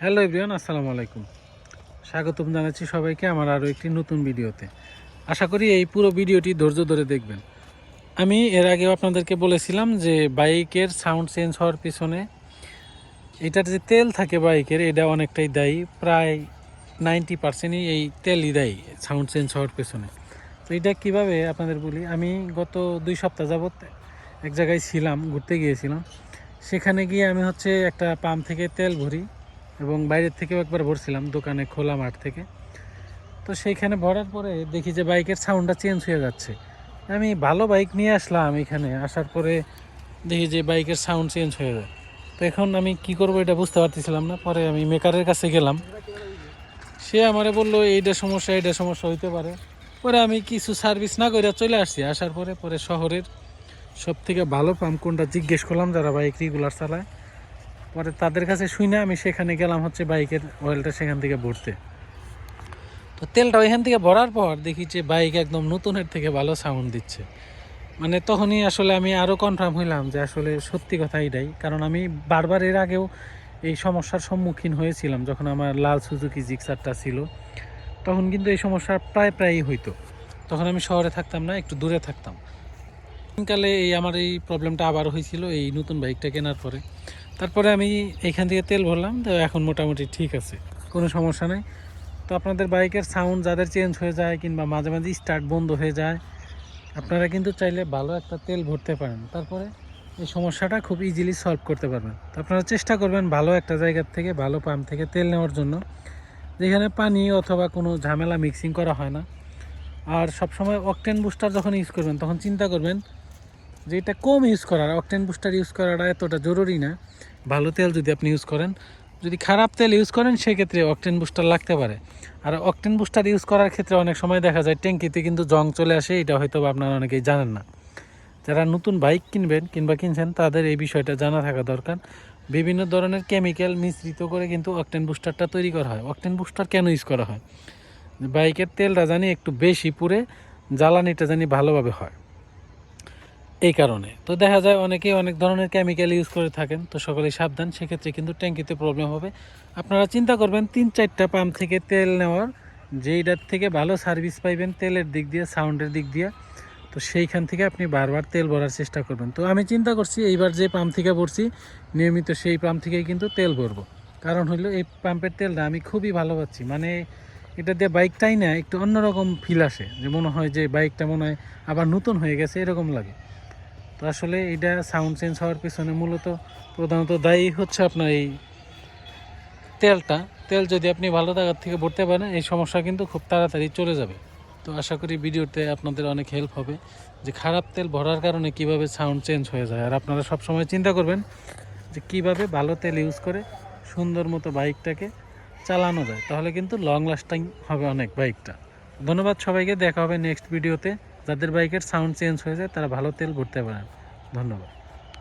Hello everyone, আসসালামু আলাইকুম। স্বাগতম জানাচ্ছি সবাইকে আমার আরও একটি নতুন ভিডিওতে। আশা করি এই পুরো ভিডিওটি ধৈর্য ধরে দেখবেন। আমি এর আগেও আপনাদেরকে বলেছিলাম যে বাইকের সাউন্ড চেঞ্জ হওয়ার পিছনে এটার যে তেল থাকে বাইকের, এটা অনেকটাই দায়ী। প্রায় 90%ই এই তেলই দায়ী সাউন্ড চেঞ্জ হওয়ার পেছনে। তো এটা কীভাবে আপনাদের বলি, আমি গত 2 সপ্তাহ যাবৎ এক জায়গায় ছিলাম, ঘুরতে গিয়েছিলাম। সেখানে গিয়ে আমি একটা পাম্প থেকে তেল ভরি এবং বাইরের থেকেও একবার ভরছিলাম, দোকানে খোলা মাঠ থেকে। তো সেইখানে ভরার পরে দেখি যে বাইকের সাউন্ডটা চেঞ্জ হয়ে যাচ্ছে। আমি ভালো বাইক নিয়ে আসলাম, এখানে আসার পরে দেখি যে বাইকের সাউন্ড চেঞ্জ হয়ে যায়। তো এখন আমি কি করব এটা বুঝতে পারতেছিলাম না। পরে আমি মেকারের কাছে গেলাম, সে আমারে বললো এইটা সমস্যা হইতে পারে। পরে আমি কিছু সার্ভিস না করে চলে আসছি। আসার পরে শহরের সব থেকে ভালো পাম্প কোনটা জিজ্ঞেস করলাম, যারা বাইক রেগুলার চালায়। পরে তাদের কাছে শুনে আমি সেখানে গেলাম বাইকের অয়েলটা সেখান থেকে ভরতে। তো তেলটা ওইখান থেকে ভরার পর দেখি যে বাইক একদম নতুনের থেকে ভালো সাউন্ড দিচ্ছে। মানে তখনই আসলে আমি আরও কনফার্ম হইলাম যে আসলে সত্যি কথা এটাই। কারণ আমি বারবার এর আগেও এই সমস্যার সম্মুখীন হয়েছিলাম। যখন আমার লাল সুজুকি জিক্সারটা ছিল, তখন কিন্তু এই সমস্যা প্রায়ই হইতো। তখন আমি শহরে থাকতাম না, একটু দূরে থাকতাম। কালে আমার এই প্রবলেমটা আবার হয়েছিল এই নতুন বাইকটা কেনার পরে। তারপরে আমি এইখান থেকে তেল ভরলাম, তো এখন মোটামুটি ঠিক আছে, কোনো সমস্যা নেই। তো আপনাদের বাইকের সাউন্ড যাদের চেঞ্জ হয়ে যায় কিংবা মাঝে মাঝে স্টার্ট বন্ধ হয়ে যায়, আপনারা কিন্তু চাইলে ভালো একটা তেল ভরতে পারেন। তারপরে এই সমস্যাটা খুব ইজিলি সলভ করতে পারবেন। তো আপনারা চেষ্টা করবেন ভালো একটা জায়গার থেকে, ভালো পাম্প থেকে তেল নেওয়ার জন্য, যেখানে পানি অথবা কোনো ঝামেলা মিক্সিং করা হয় না। আর সবসময় অকটেন বুস্টার যখন ইউজ করবেন, তখন চিন্তা করবেন যে এটা কম ইউজ করার। অকটেন বুস্টার ইউজ করাটা এতটা জরুরি না। ভালো তেল যদি আপনি ইউজ করেন, যদি খারাপ তেল ইউজ করেন সেক্ষেত্রে অকটেন বুস্টার লাগতে পারে। আর অকটেন বুস্টার ইউজ করার ক্ষেত্রে অনেক সময় দেখা যায় ট্যাঙ্কিতে কিন্তু জং চলে আসে। এটা হয়তো আপনারা অনেকেই জানেন না। যারা নতুন বাইক কিনবেন কিংবা কিনছেন, তাদের এই বিষয়টা জানা থাকা দরকার। বিভিন্ন ধরনের কেমিক্যাল মিশ্রিত করে কিন্তু অকটেন বুস্টারটা তৈরি করা হয়। অকটেন বুস্টার কেন ইউজ করা হয়? বাইকের তেলটা জানি একটু বেশি পুড়ে, জ্বালানিটা জানি ভালোভাবে হয়, এই কারণে। তো দেখা যায় অনেকেই অনেক ধরনের কেমিক্যাল ইউজ করে থাকেন। তো সকলেই সাবধান, সেক্ষেত্রে কিন্তু ট্যাঙ্কিতে প্রবলেম হবে। আপনারা চিন্তা করবেন 3-4টা পাম্প থেকে তেল নেওয়ার, যেইটার থেকে ভালো সার্ভিস পাইবেন তেলের দিক দিয়ে, সাউন্ডের দিক দিয়ে। তো সেইখান থেকে আপনি বারবার তেল ভরার চেষ্টা করবেন। তো আমি চিন্তা করছি এইবার যে পাম্প থেকে ভরছি নিয়মিত, সেই পাম্প থেকেই কিন্তু তেল ভরবো। কারণ হলো এই পাম্পের তেলটা আমি খুবই ভালো পাচ্ছি। মানে এটা দিয়ে বাইকটাই না একটু অন্যরকম ফিল আসে, যে মনে হয় যে বাইকটা মনে হয় আবার নতুন হয়ে গেছে, এরকম লাগে। তো আসলে এটা সাউন্ড চেঞ্জ হওয়ার পিছনে মূলত প্রধানত দায়ী হচ্ছে আপনার এই তেলটা। তেল যদি আপনি ভালো জায়গার থেকে ভরতে পারেন, এই সমস্যা কিন্তু খুব তাড়াতাড়ি চলে যাবে। তো আশা করি ভিডিওতে আপনাদের অনেক হেল্প হবে, যে খারাপ তেল ভরার কারণে কিভাবে সাউন্ড চেঞ্জ হয়ে যায়। আর আপনারা সবসময় চিন্তা করবেন যে কিভাবে ভালো তেল ইউজ করে সুন্দর মতো বাইকটাকে চালানো যায়, তাহলে কিন্তু লং লাস্টিং হবে অনেক বাইকটা। ধন্যবাদ সবাইকে, দেখা হবে নেক্সট ভিডিওতে। যাদের বাইকের সাউন্ড চেঞ্জ হয়ে যায় তারা ভালো তেল ভরতে পারেন। ধন্যবাদ।